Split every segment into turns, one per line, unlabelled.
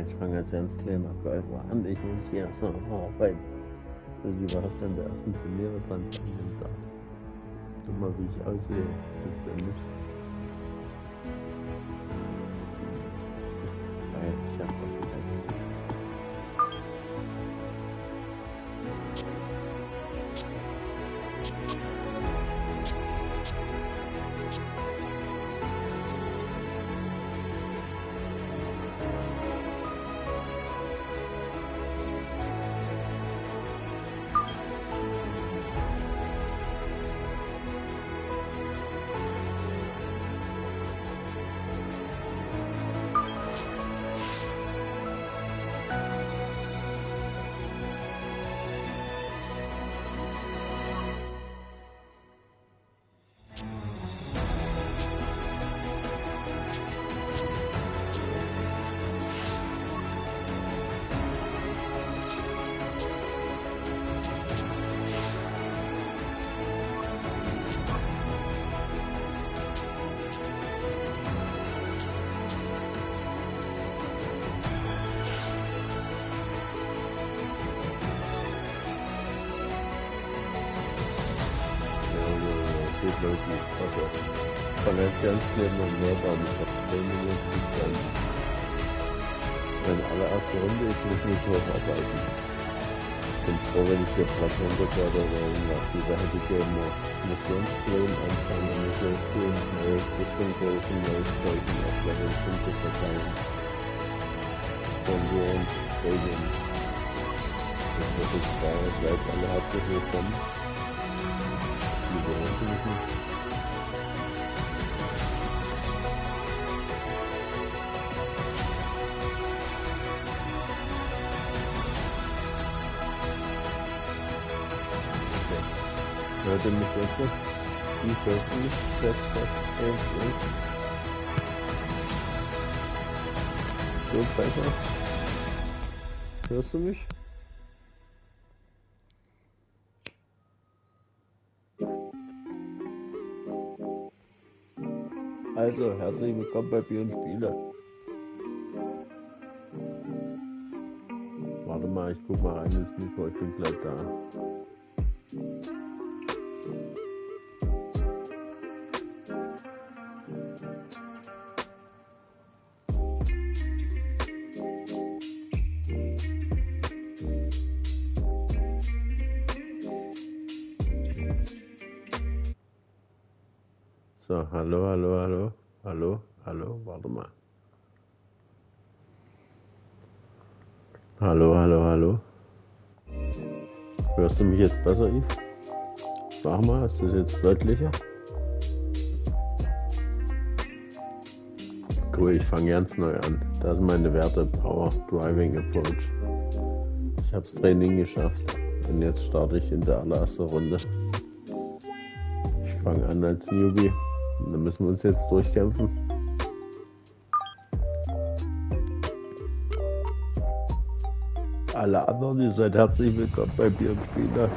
ich fange als ganz kleiner Golfer an. Ich muss hier erst mal arbeiten, bis ich überhaupt an der ersten Turniere dran teilnehmen darf. Guck mal, wie ich aussehe. Das ist ja nichts. Weil ich hab doch wieder nicht. Bloß nicht. Also, von ganz leben und hörbar mit das Training und dann ist meine allererste Runde, ich muss mich hocharbeiten. Ich bin froh, wenn ich hier Platz runterkehre oder irgendwas. Lieber hätte ich gerne noch Missionspläne anfangen und Mission tun, neue Rüstung kaufen, neues Zeug und auch Levelpunkte verteilen. Sponsoren, Training. Das wird jetzt Spaß. Seid alle herzlich willkommen. Hört ihr mich jetzt? Ich höre mich fest. So besser. Hörst du mich? Also, herzlich willkommen bei Bier und Spiele. Warte mal, ich guck mal rein ins Mikro, ich bin gleich da. So, hallo, warte mal. Hallo. Hörst du mich jetzt besser, Yves? Sag mal, ist das jetzt deutlicher? Cool, ich fange ganz neu an. Das sind meine Werte, Power, Driving Approach. Ich habe das Training geschafft und jetzt starte ich in der allerersten Runde. Ich fange an als Newbie. Und dann müssen wir uns jetzt durchkämpfen. Alle anderen, ihr seid herzlich willkommen bei Bier und Spiele.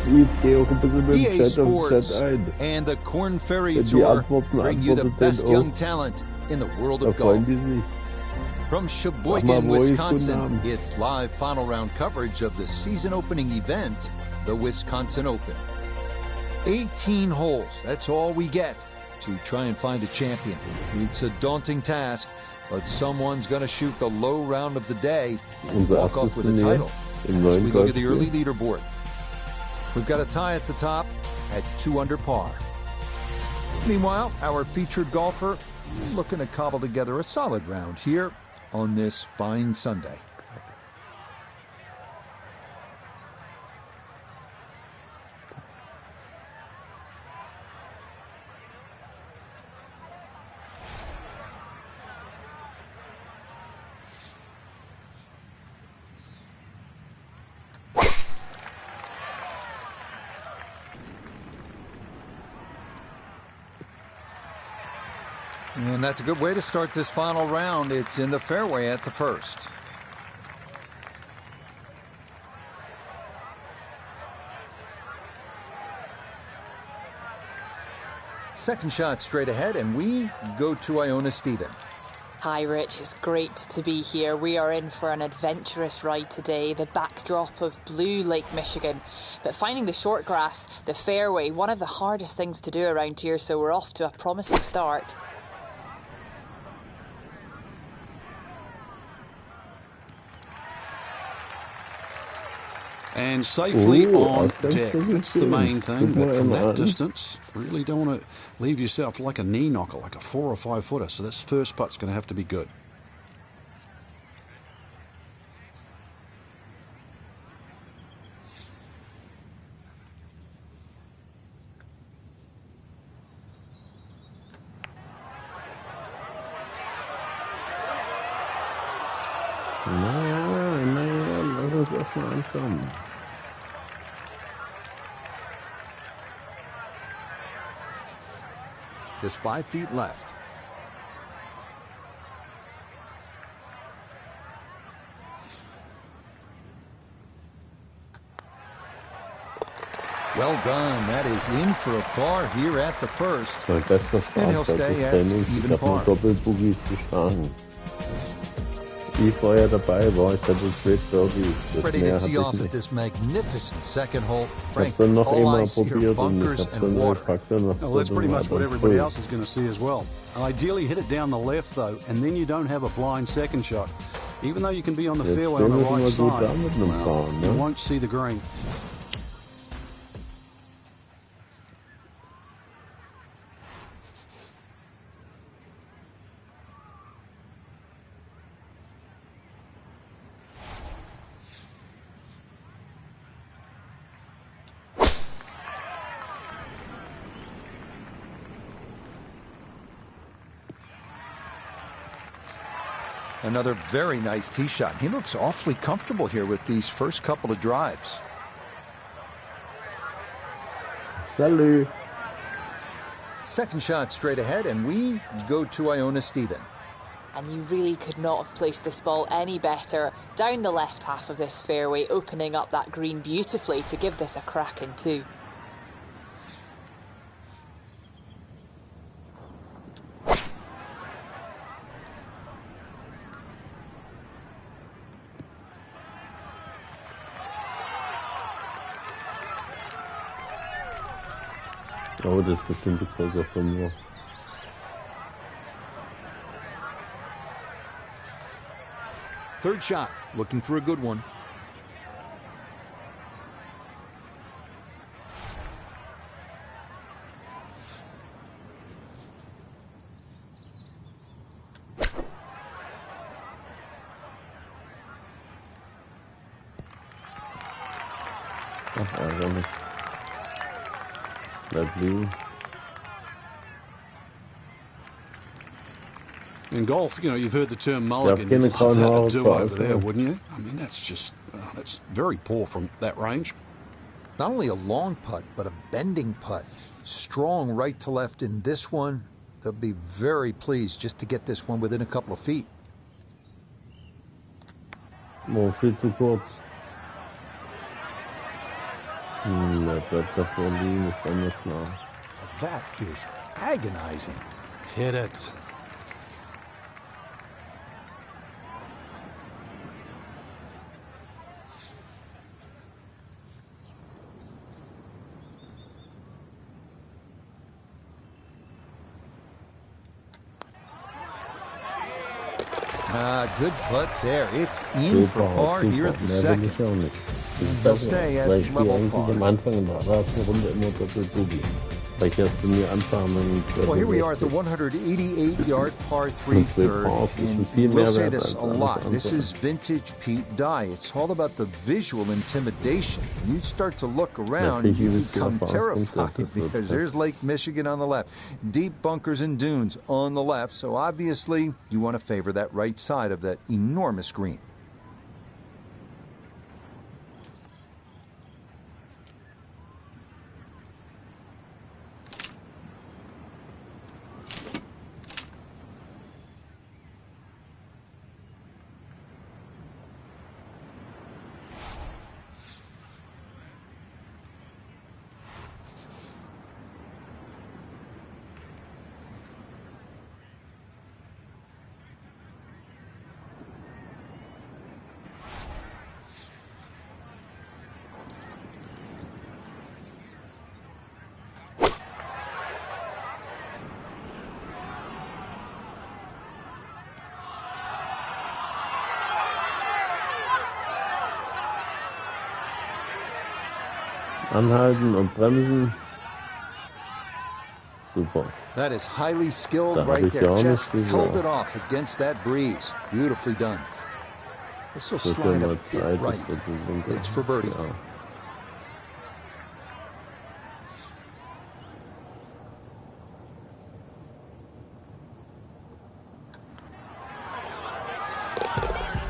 Ich gehe auch ein bisschen mit dem Chat auf den Chat ein.
And the Corn Ferry
Wenn die
Tour
Antworten
bring you the
antwortet,
best
dann
young
auch.
talent in the world
Da
of
freuen
golf.
die sich.
From Sheboygan, Wisconsin, it's live final round coverage of the season opening event, the Wisconsin Open. 18 holes, that's all we get to try and find a champion. It's a daunting task, but someone's going to shoot the low round of the day and
Unser
walk off
erstes
with a
Turnier
title.
im
As we
neuen
look at the early
Golfspiel.
leaderboard, we've got a tie at the top at 2 under par. Meanwhile, our featured golfer looking to cobble together a solid round here on this fine Sunday. And that's a good way to start this final round. It's in the fairway at the first. Second shot straight ahead, and we go to Iona Stephen.
Hi Rich, it's great to be here. We are in for an adventurous ride today, the backdrop of blue Lake Michigan. But finding the short grass, the fairway, one of the hardest things to do around here, so we're off to a promising start.
And safely on deck. That's the main thing, but from that distance, really don't want to leave yourself like a knee knocker, like a 4 or 5 footer. So this first putt's going to have to be good.
Naja, lass uns erstmal ankommen.
Just 5 feet left. Well done. That is in for a par here at the first.
Mein bester
And he'll
Start
stay
des
at
Trainings. Ich
even
habe nur
par.
Doppelboogies geschlagen. Wie ich vorher dabei war, ich hatte 2 Birdies. Das
Ready
mehr
to tee
hatte
off
ich
at
nicht.
this magnificent second hole.
Ich
Frank,
hab's dann noch
all
einmal
I see are
probiert und ich
bunkers
hab's
and
dann
water.
gepackt und hab's
Well, that's pretty much what everybody else
früh.
is going to see as well. Ideally, hit it down the left, though, and then you don't have a blind second shot. Even though you can be on the
Jetzt
fairway on the
stehen wir
right
schon mal gut
side,
da mit einem
well,
Fahren,
you
ne?
won't see the green.
Another very nice tee shot. He looks awfully comfortable here with these first couple of drives.
Salut!
Second shot straight ahead, and we go to Iona Stephen.
And you really could not have placed this ball any better. Down the left half of this fairway, opening up that green beautifully to give this a crack in two.
Oh, das ist bestimmt die Größe von mir.
Third shot, looking for a good one.
Ach, ärgerlich. Bleib liegen.
In golf, you know, you've heard the term mulligan.
keine
You'd love
grauen
that
Haare
to do
zu
over there,
äußern.
wouldn't you? I mean, that's just, that's very poor from that range.
Not only a long putt, but a bending putt. Strong right to left in this one. They'll be very pleased just to get this one within a couple of feet.
Oh, viel zu kurz. Er bleibt davor liegen, ist dann nicht klar.
That is agonizing.
Hit it.
Good putt there. It's in for par here at the
Mehr will
second.
ich auch nicht. Das ist
They'll
besser,
stay at
weil ich spiele
level
eigentlich
par.
am Anfang war es eine Runde immer Doppel-Boogie. Weil ich erst in die Anfang
Well, here we are at the 188-yard par 3
Und zwei
third.
Pars ist
And
viel
we'll
mehr
say
wert
this
als
a
alles
lot. This
andere.
is vintage Pete Dye. It's all about the visual intimidation. You start to look around,
kriege ich
you
jedes Jahr
become
Erfahrungspunkte.
terrified
Das wird
because there's Lake Michigan on the left, deep bunkers and dunes on the left. So obviously, you want to favor that right side of that enormous green.
Anhalten und bremsen. Super.
That is highly skilled right there. Just held it off against that breeze. Beautifully done. This will slide a bit right. It's for birdie.
Ja.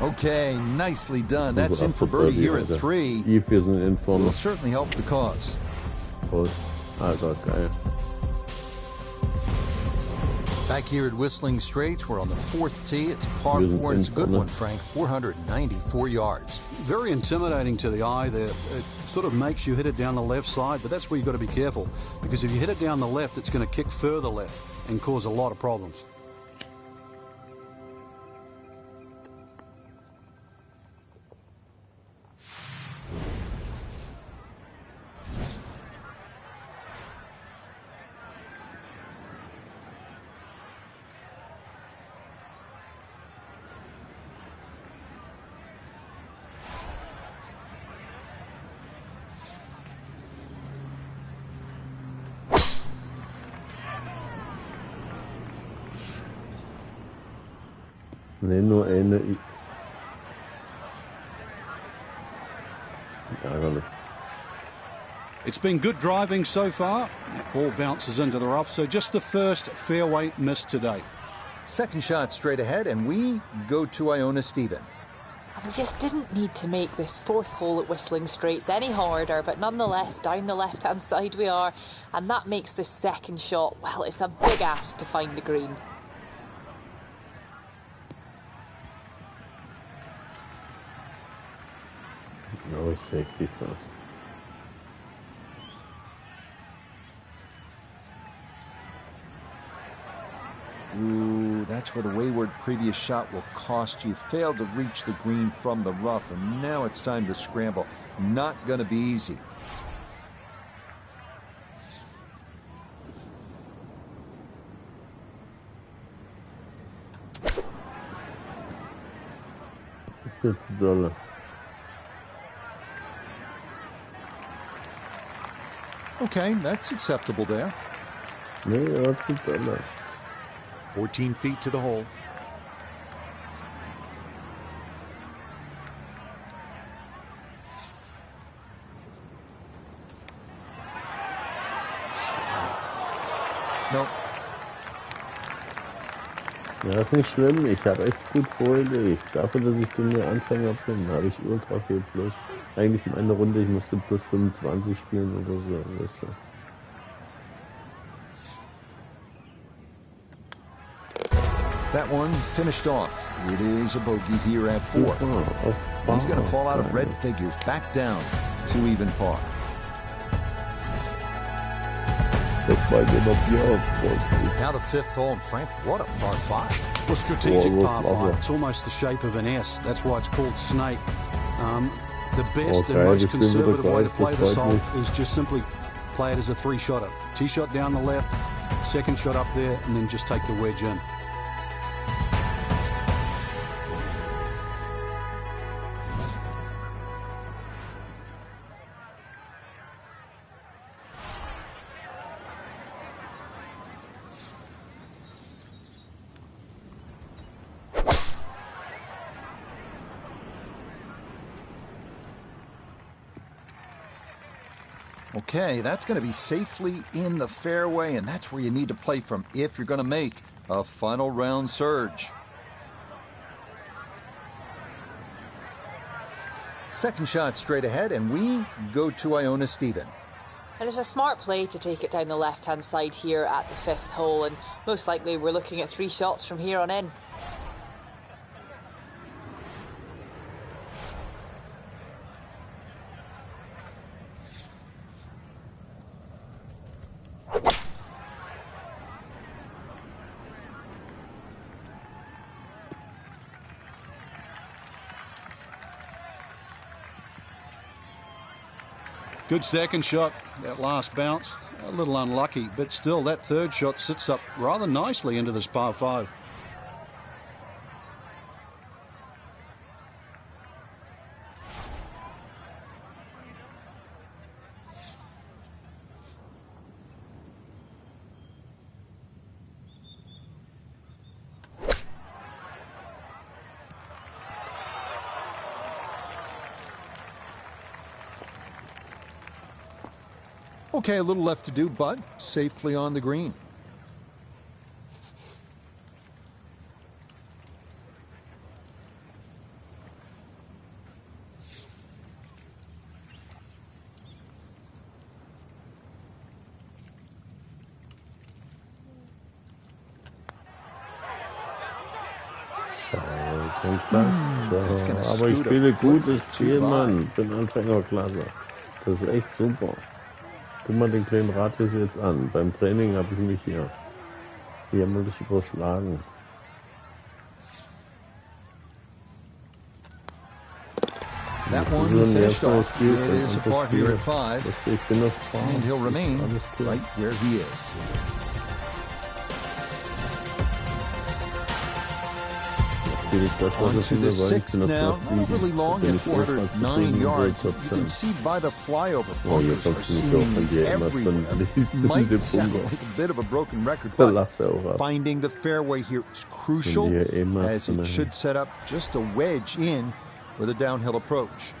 Okay, nicely done. That's in for birdie here at 3.
Wir sind in Form.
Will certainly help the cause.
Prost. Alter, geil.
Back here at Whistling Straits, we're on the 4th tee. It's par 4, and it's a good one, Frank. 494 yards.
Very intimidating to the eye there. It sort of makes you hit it down the left side, but that's where you've got to be careful. Because if you hit it down the left, it's going to kick further left and cause a lot of problems.
Ne, nur eine. Ärgerlich.
It's been good driving so far. That ball bounces into the rough, so just the first fairway miss today.
Second shot straight ahead, and we go to Iona Stephen.
We just didn't need to make this 4th hole at Whistling Straits any harder, but nonetheless, down the left-hand side we are, and that makes the second shot, well, it's a big ask to find the green.
Always safety first.
Ooh, that's where the wayward previous shot will cost you. Failed to reach the green from the rough, and now it's time to scramble. Not going to be easy.
Jetzt dolle.
Okay, that's acceptable there.
Nee, that's dolle.
14 feet to the hole. Nope.
Ja, ist nicht schlimm. Ich habe echt gut vorgelegt. Dafür, dass ich Turnieranfänger bin, habe ich ultra viel Plus. Eigentlich meine Runde, ich musste plus 25 spielen oder so, weißt du.
That one finished off. It is a bogey here at 4. He's going to fall out of red figures, back down to even par. Now the 5th hole, and Frank, what a par 5.
Well, strategic par 5. It's almost the shape of an S. That's why it's called snake. The best and most conservative way to play this hole is just simply play it as a 3-shotter. Tee shot down the left, second shot up there, and then just take the wedge in.
Okay, that's going to be safely in the fairway, and that's where you need to play from if you're going to make a final round surge. Second shot straight ahead, and we go to Iona Stephen.
It is a smart play to take it down the left-hand side here at the 5th hole, and most likely we're looking at 3 shots from here on in.
Good second shot. That last bounce, a little unlucky, but still that third shot sits up rather nicely into this par 5.
Okay, a little left to do, but safely on the green.
So, aber ich spiele gutes Spiel, Mann. Bin Anfängerklasse. Das ist echt super. Guck mal den kleinen Radius jetzt an. Beim Training habe ich mich hier mal überschlagen.
That one finished off. It is apart here at 5. And he'll remain right where he is. On to the 6th now, not really long at 409 yards. You can see by the flyover, bunkers are seemingly everywhere. Might sound like a bit of a broken record, but finding the fairway here is crucial, as it should set up just a wedge in with a downhill approach.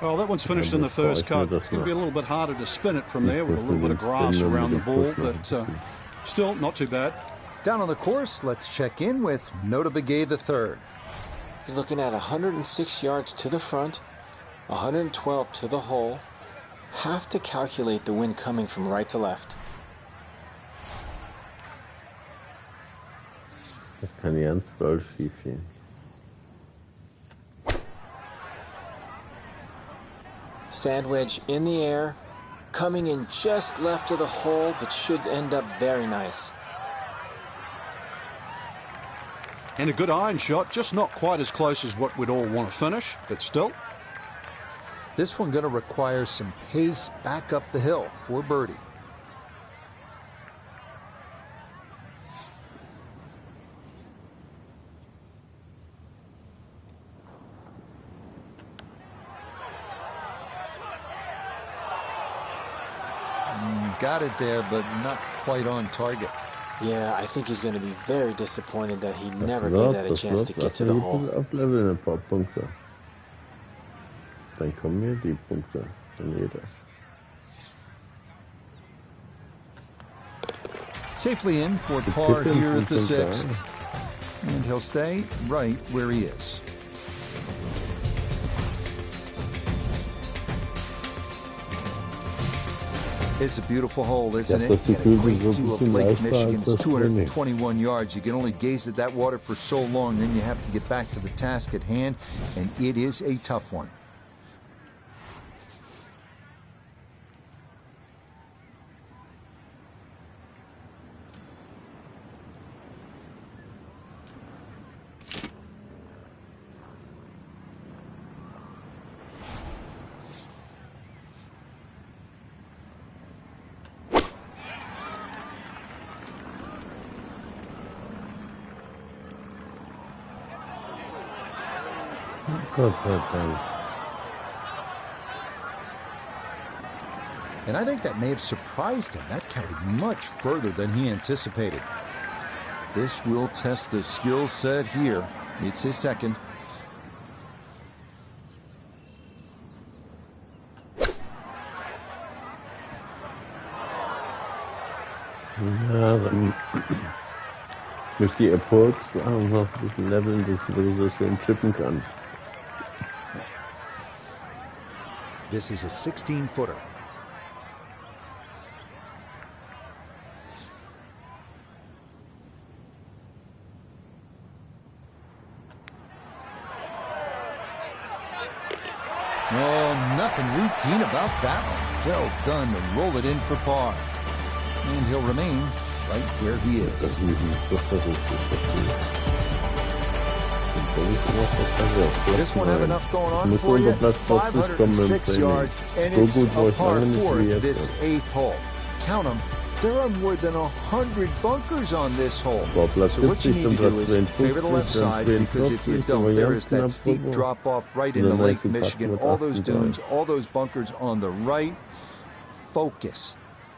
Well, that one's finished in the first cut. It's going to be a little bit harder to spin it from there with a little bit of grass around the ball, but still not too bad.
Down on the course, let's check in with Nota Begay III.
He's looking at 106 yards to the front, 112 to the hole. Have to calculate the wind coming from right to left.
Das kann ganz doll schief gehen.
Sand wedge in the air, coming in just left of the hole, but should end up very nice.
And a good iron shot, just not quite as close as what we'd all want to finish, but still.
This one going to require some pace back up the hill for birdie. Got it there, but not quite on target.
Yeah, I think he's going to be very disappointed that he never gave that a chance to get to the hole.
Aufleveln, ein paar Punkte. Dann kommen mir die Punkte. Dann geht das.
Safely in for par here at the 6th. And he'll stay right where he is. It's a beautiful hole, isn't it? You get a great view of Lake Michigan. It's 221 yards. You can only gaze at that water for so long, then you have to get back to the task at hand, and it is a tough one. And I think that may have surprised him. That carried much further than he anticipated. This will test the skill set here. It's his second.
Ja, dann durch die Approach noch ein bisschen leveln, dass man so schön chippen kann.
This is a 16-footer. Oh, nothing routine about that one. Well done to roll it in for par. And he'll remain right where he is. This one have enough going on for you. 506 yards, and it's a par 4 this 8th hole. Count them. There are more than 100 bunkers on this hole. So what you need to do is favor the left side, because if you don't, there is that steep drop-off right into Lake Michigan. All those dunes, all those bunkers on the right. focus.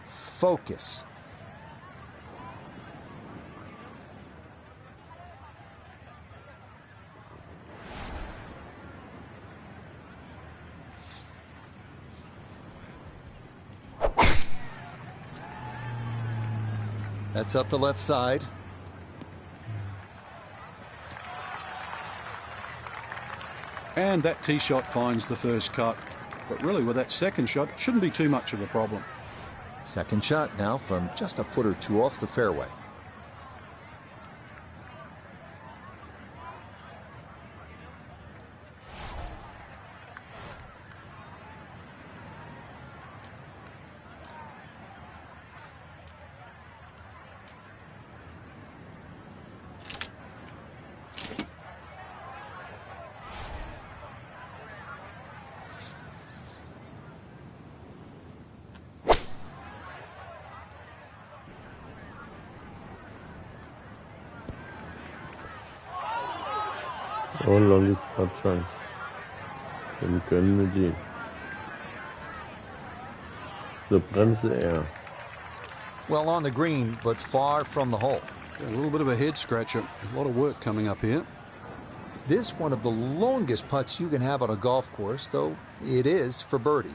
Focus. That's up the left side.
And that tee shot finds the first cut. But really, with that second shot, it shouldn't be too much of a problem.
Second shot now from just a foot or two off the fairway.
Oh, longest putt chance. Dann gönnen wir die. So bremse er.
Well, on the green, but far from the hole.
A little bit of a head scratcher. A lot of work coming up here.
This one of the longest putts you can have on a golf course, though it is for birdie.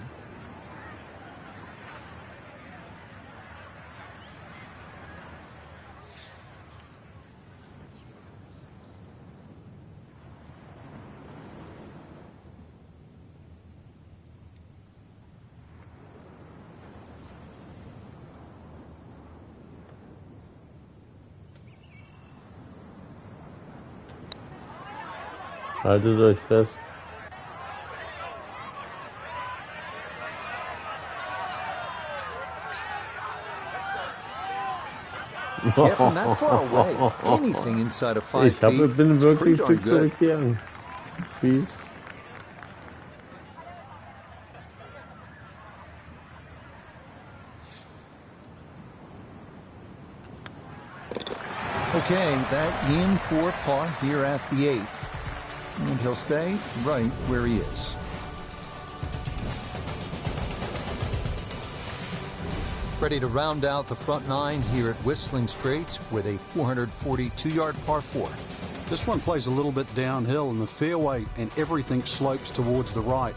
Haltet euch fest.
Yeah, from that far away, anything inside of 5
Ich bin
feet,
wirklich ein Stück zurückgegangen. Fies.
Okay, that in for par here at the 8th. And he'll stay right where he is. Ready to round out the front 9 here at Whistling Straits with a 442-yard par 4.
This one plays a little bit downhill and the fairway and everything slopes towards the right.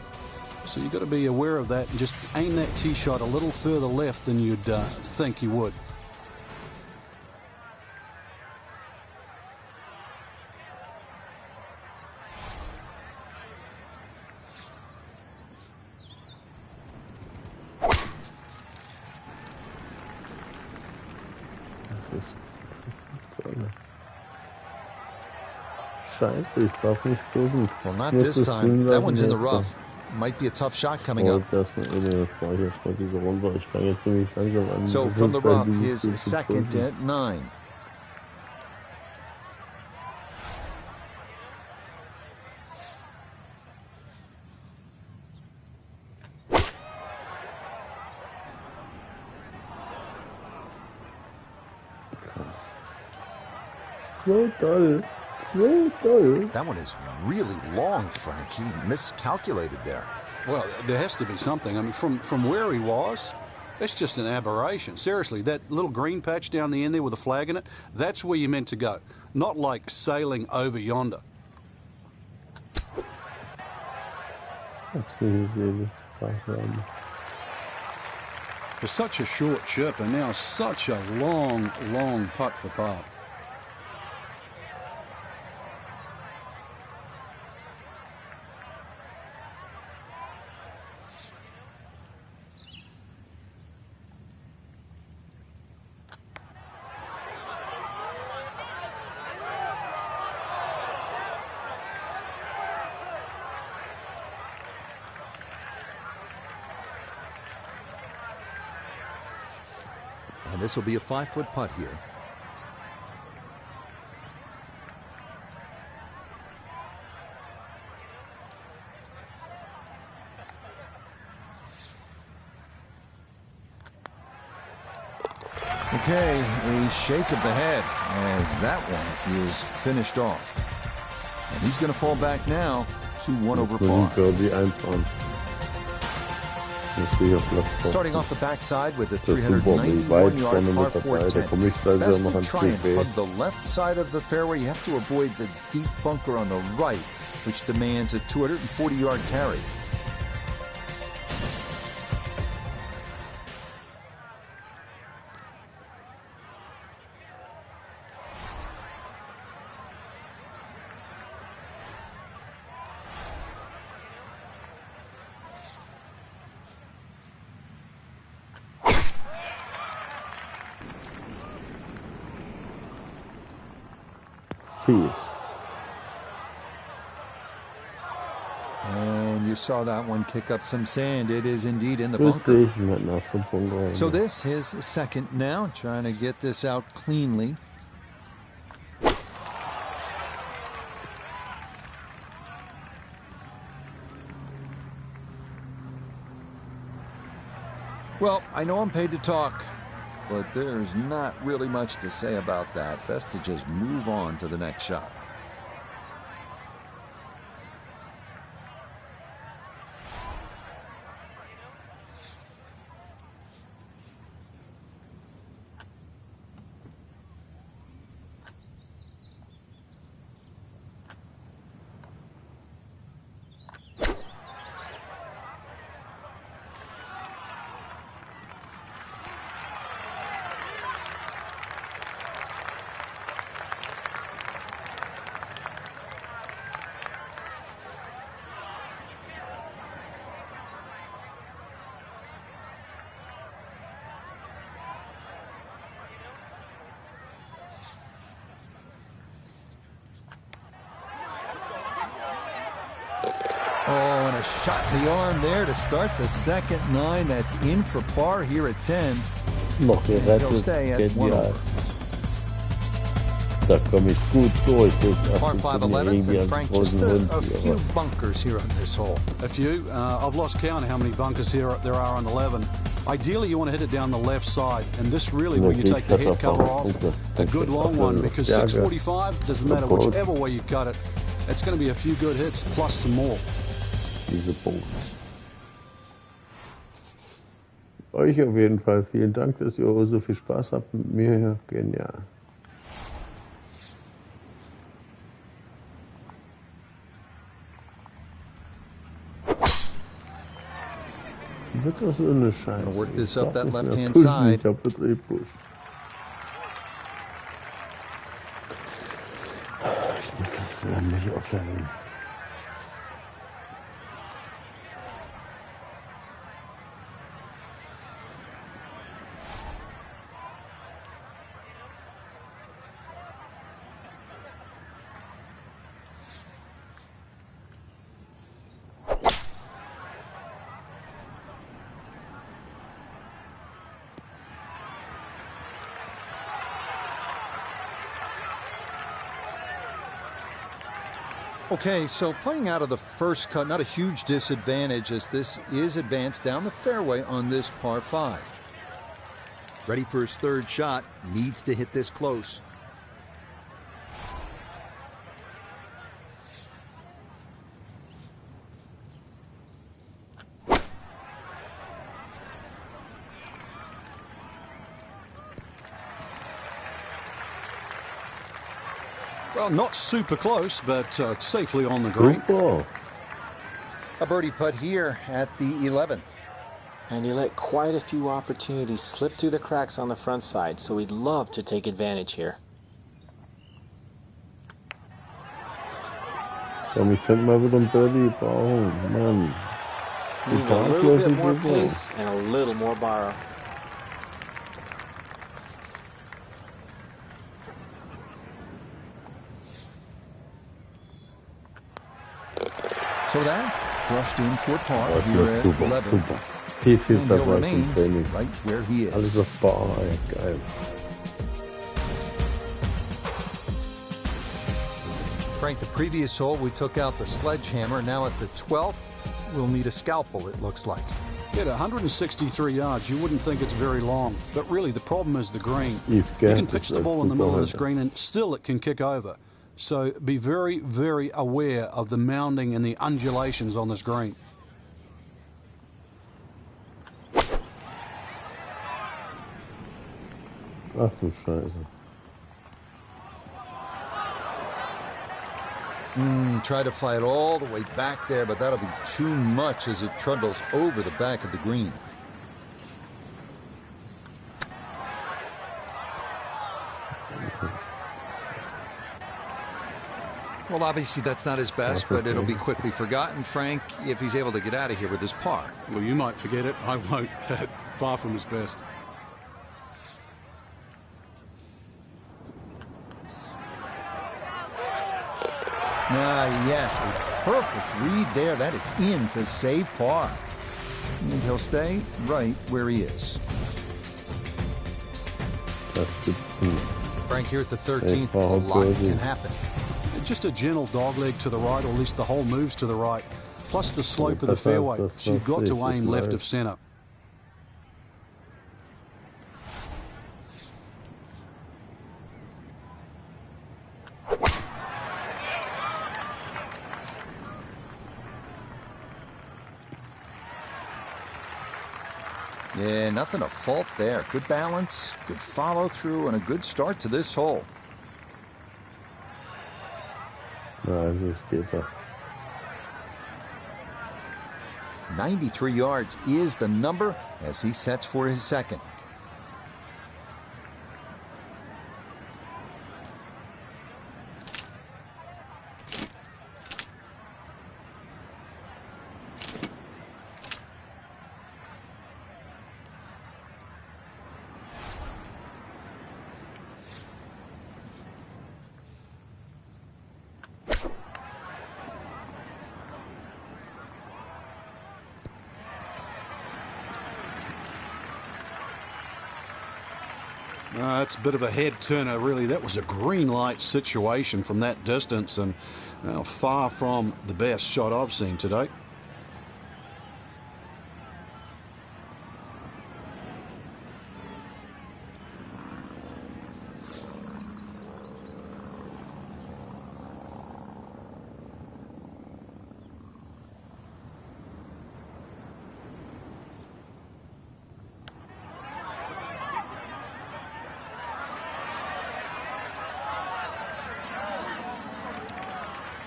So you've got to be aware of that and just aim that tee shot a little further left than you'd think you would.
Scheiße, ich darf nicht pushen.
Well, not this time. That one's in the rough. Might be a tough shot coming up.
So from
the rough, his second at 9.
So toll. So toll.
That one is really long, Frank. He miscalculated there.
Well, there has to be something. I mean, from where he was, that's just an aberration. Seriously, that little green patch down the end there with a flag in it, that's where you're meant to go. Not like sailing over yonder. For such a short chip and now such a long, long putt for par.
And this will be a 5-foot putt here. Okay, a shake of the head as that one is finished off. And he's going to fall back now to 1 over par. Starting off the backside with the 391-yard par 4 10. Best to try and hug the left side of the fairway. You have to avoid the deep bunker on the right, which demands a 240-yard carry. And you saw that one kick up some sand. It is indeed in the bunker. So this is second now, trying to get this out cleanly. Well, I know I'm paid to talk, but there's not really much to say about that. Best to just move on to the next shot. Oh, and a shot in the arm there to start the second 9. That's in for par here at 10. He'll stay at 1 over.
Da komme ich gut durch.
Par 5 11th, and Frank, just a few bunkers here on this hole.
A few. I've lost count of how many bunkers there are on 11. Ideally, you want to hit it down the left side, and this really where you take the head cover off. A good long one, because 645, doesn't matter whichever way you cut it, it's going to be a few good hits plus some more.
Diese Punkte. Euch auf jeden Fall vielen Dank, dass ihr so viel Spaß habt mit mir hier. Genial. Wird das so eine Scheiße?
Work this up that left-hand side.
Ich muss das nicht auflassen.
Okay, so playing out of the first cut, not a huge disadvantage as this is advanced down the fairway on this par 5. Ready for his third shot, needs to hit this close.
Well, not super close, but safely on the green.
A birdie putt here at the 11th.
And he let quite a few opportunities slip through the cracks on the front side, so he'd love to take advantage here.
Komm, ich könnte mal wieder ein Birdie brauchen, Mann.
Need a little bit more pace and a little more borrow.
So that brushed in for par here at 11.
Viel besser als im Training.
Right where he is.
Alles auf Bar, geil.
Frank, the previous hole we took out the sledgehammer. Now at the 12th, we'll need a scalpel, it looks like.
At 163 yards, you wouldn't think it's very long, but really the problem is the green. You can pitch the ball in the middle of the screen and still it can kick over. So be very, very aware of the mounding and the undulations on this green.
Ach du Scheiße.
Try to fly it all the way back there, but that'll be too much as it trundles over the back of the green. Well, obviously that's not his best, but it'll be quickly forgotten, Frank, if he's able to get out of here with his par.
Well, you might forget it. I won't. Far from his best.
Yes, a perfect read there. That is in to save par. And he'll stay right where he is.
That's 17.
Frank here at the 13th, a lot can happen.
Just a gentle dogleg to the right, or at least the hole moves to the right, plus the slope of the fairway. So you've got to aim left of centre.
Yeah, nothing to fault there. Good balance, good follow through, and a good start to this hole.
Also es geht doch.
93 yards is the number as he sets for his second.
That's a bit of a head turner, really. That was a green light situation from that distance, and far from the best shot I've seen today.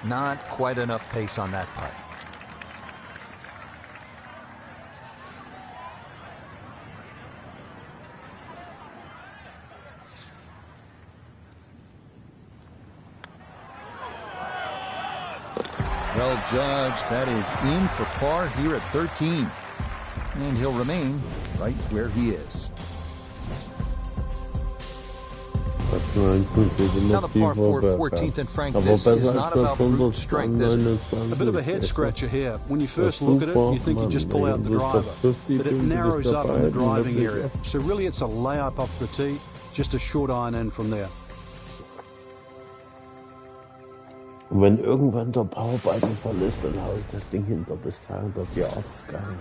Not quite enough pace on that putt. Well judged. That is in for par here at 13. And he'll remain right where he is. Now the par 4 14th, and Frank, this is not about brute strength, is it?
A bit of a head scratcher here. When you first look at it, you think you just pull out the driver, but it narrows up in the driving area. So really it's a layup off the tee, just a short iron in from there.
Und wenn irgendwann der Powerbalken verlässt, dann hau ich das Ding hinter bis dahin auf die Ortsgang.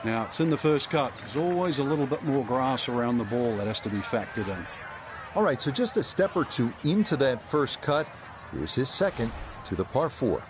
Now, it's in the first cut. There's always a little bit more grass around the ball that has to be factored in.
All right, so just a step or two into that first cut. Here's his second to the par 4.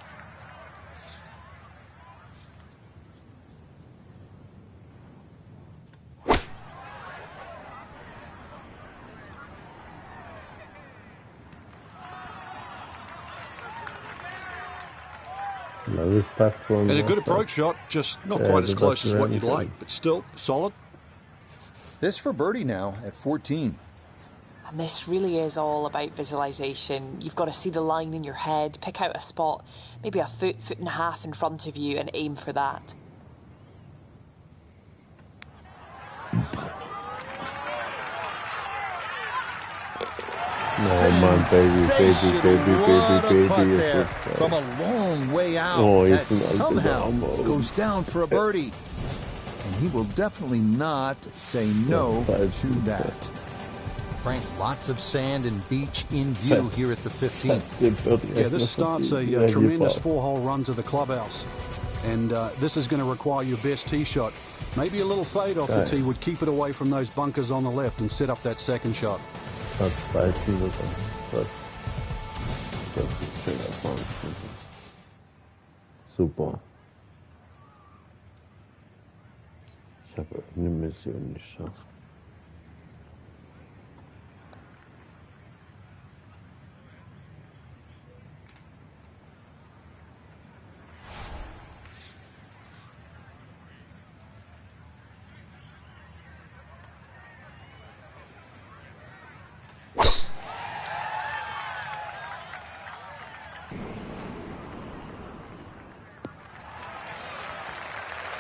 And a good approach shot, just not quite as close as what you'd like, but still solid.
This for birdie now at 14.
And this really is all about visualization. You've got to see the line in your head, pick out a spot, maybe a foot, foot and a half in front of you, and aim for that.
Oh man, baby.
From a long way out, that somehow goes down for a birdie. And he will definitely not say no to that. Frank, lots of sand and beach in view here at the 15th.
Yeah, this starts a tremendous 4-hole run to the clubhouse. And this is going to require your best tee shot. Maybe a little fade off the tee would keep it away from those bunkers on the left and set up that second shot.
Das 13 wird das ist schön erfahren. Super. Ich habe eine Mission geschafft.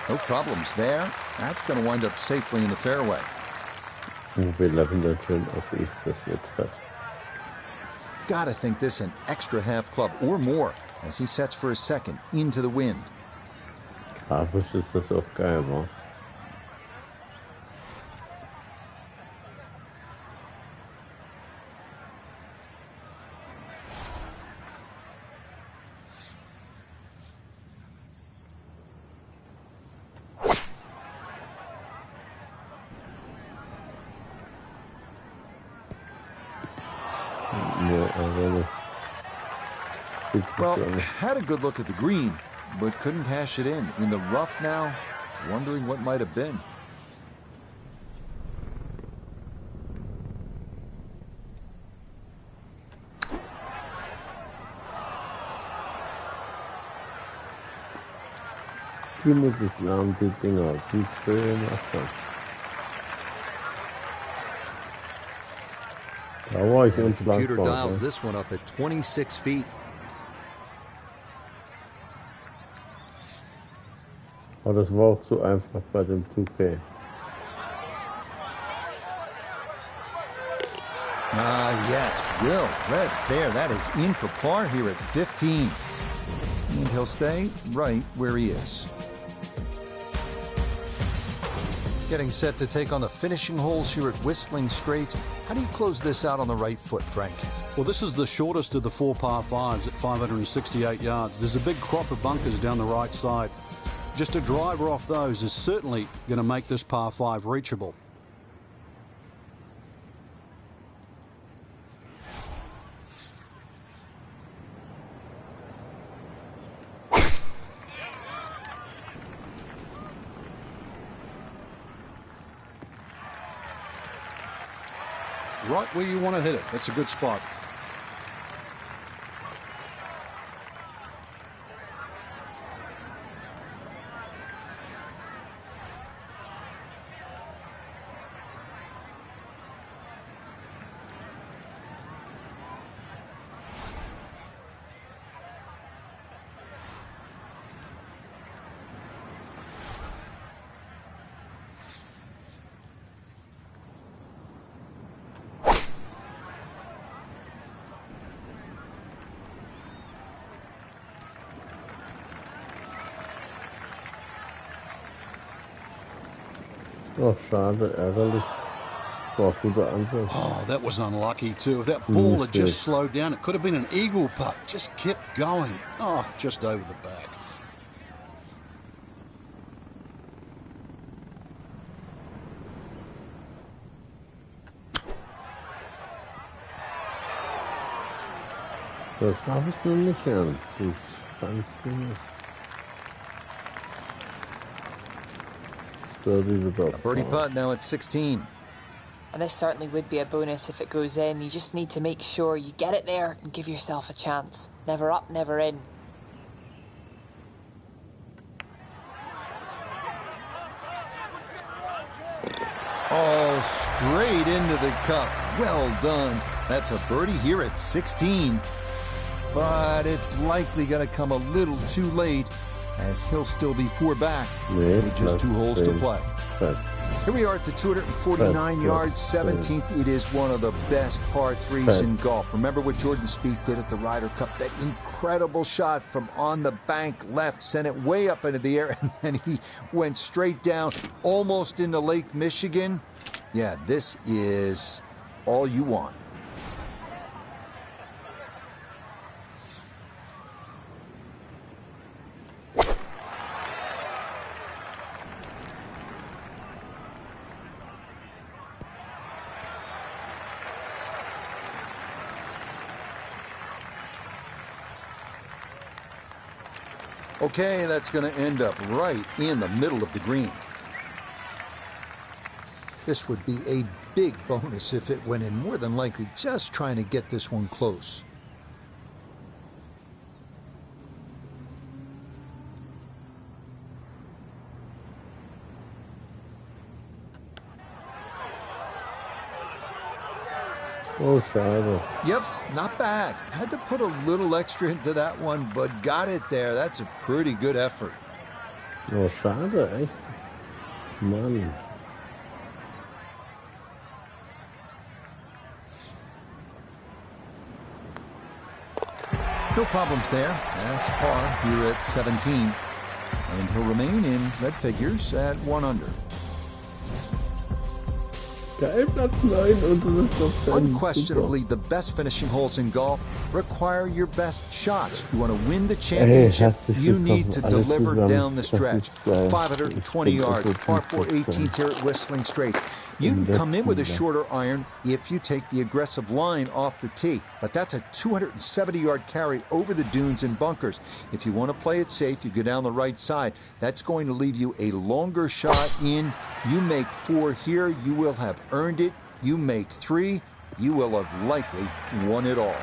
No problems there. That's going to wind up safely in the fairway.
Wir laufen dann schön auf ich, das wird fett.
Gotta think this an extra half club or more as he sets for his second into the wind.
Grafisch ist das auch geil, wa?
Well, had a good look at the green, but couldn't cash it in the rough now, wondering what might have been.
Hier muss ich lernen, die Dinger, die es früher gemacht hat. Da war ich
The computer dials this one up at 26 feet.
Aber das war auch zu einfach bei dem 2K.
Yes, Will, right there. That is in for par here at 15. And he'll stay right where he is. Getting set to take on the finishing holes here at Whistling Straits. How do you close this out on the right foot, Frank?
Well, this is the shortest of the 4 par 5s at 568 yards. There's a big crop of bunkers down the right side. Just a driver off those is certainly going to make this par 5 reachable. Right where you want to hit it. That's a good spot.
Oh, schade, ärgerlich. War guter Ansatz.
Oh, that was unlucky too. If that ball had just slowed down, it could have been an eagle putt. Just kept going. Oh, just over the back.
Das habe ich nun nicht ernst. Ich kann's nicht.
A birdie putt now at 16.
And this certainly would be a bonus if it goes in. You just need to make sure you get it there and give yourself a chance. Never up, never in.
Oh, straight into the cup. Well done. That's a birdie here at 16. But it's likely going to come a little too late, as he'll still be 4 back with just 2 holes to play. Here we are at the 249 yards, 17th. It is one of the best par 3s in golf. Remember what Jordan Spieth did at the Ryder Cup? That incredible shot from on the bank left, sent it way up into the air, and then he went straight down, almost into Lake Michigan. Yeah, this is all you want. Okay, that's going to end up right in the middle of the green. This would be a big bonus if it went in, more than likely just trying to get this one close.
Oh, schade.
Yep, not bad. Had to put a little extra into that one, but got it there. That's a pretty good effort.
Oh, schade, echt. Mann.
No problems there. That's par here at 17. And he'll remain in red figures at 1 under.
Geil, Platz 9 und das ist doch
Unquestionably, the best finishing holes in golf require your best shots. You want to win the championship, you need to deliver down the stretch. 520 yards, par 4, 18 here at Whistling Straits. You can come in with a shorter iron if you take the aggressive line off the tee, but that's a 270-yard carry over the dunes and bunkers. If you want to play it safe, you go down the right side. That's going to leave you a longer shot in. You make 4 here, you will have earned it. You make 3, you will have likely won it all.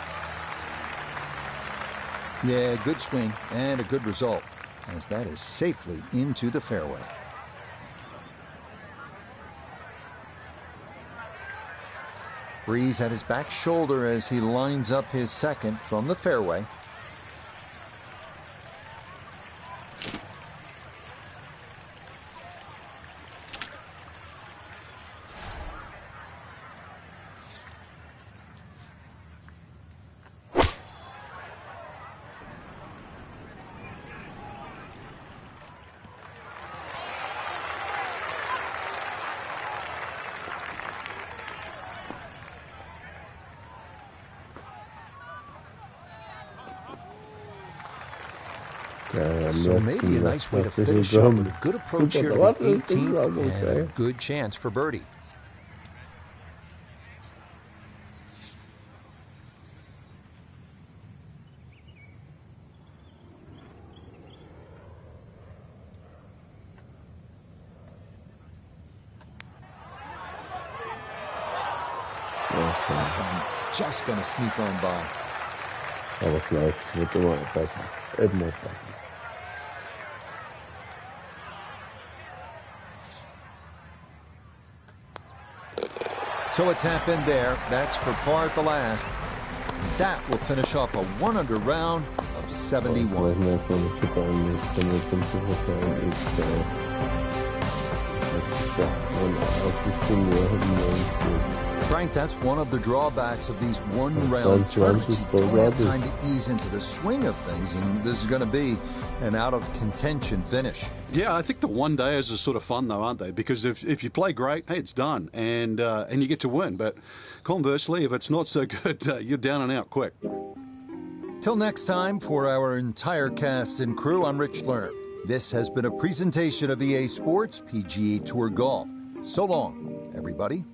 Yeah, good swing and a good result, as that is safely into the fairway. Breeze at his back shoulder as he lines up his second from the fairway. So maybe a nice way to finish up with a good approach here to the 18th and a good chance for birdie. Just gonna sneak on by.
Aber vielleicht wird immer besser. Immer besser.
So a tap in there. That's for par at the last. That will finish off a 1 under round of 71. Frank, that's one of the drawbacks of these one-round tournaments. You don't have time to ease into the swing of things, and this is going to be an out-of-contention finish.
Yeah, I think the one-dayers are sort of fun, though, aren't they? Because if you play great, hey, it's done, and you get to win. But conversely, if it's not so good, you're down and out quick.
Till next time, for our entire cast and crew, I'm Rich Lerner. This has been a presentation of EA Sports PGA Tour Golf. So long, everybody.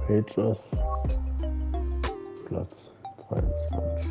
Pages, Platz 23.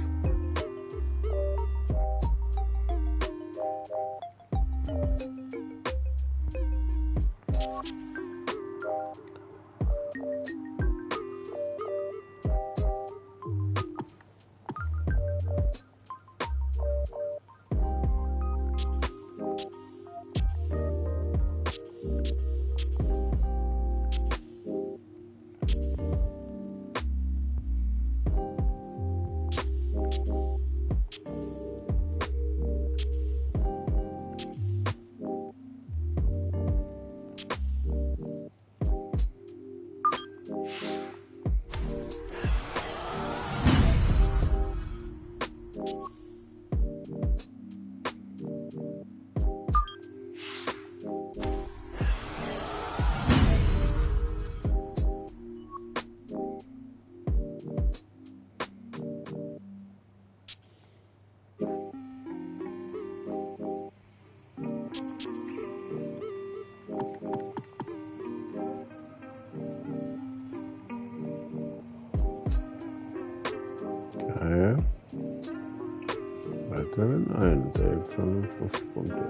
Dann ein, direkt 250 Punkte.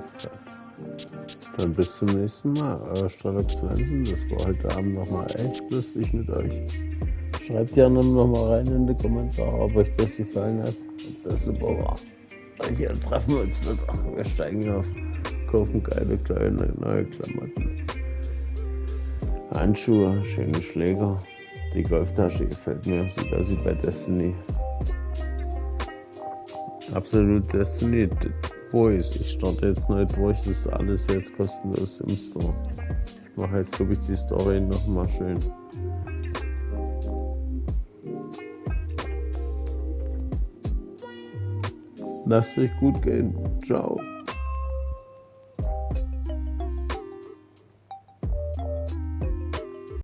Dann bis zum nächsten Mal. Euer Strellock Svensson. Das war heute Abend nochmal echt lustig mit euch. Schreibt gerne nochmal rein in die Kommentare, ob euch das gefallen hat. Ob das super war. Hier treffen wir uns wieder. Wir steigen auf, kaufen geile kleine neue Klamotten. Handschuhe, schöne Schläger. Die Golftasche gefällt mir. Sieht aus wie bei Destiny. Absolut Destiny Boys. Ich starte jetzt neu durch. Das ist alles jetzt kostenlos im Store. Ich mache jetzt, glaube ich, die Story nochmal schön. Lasst euch gut gehen. Ciao.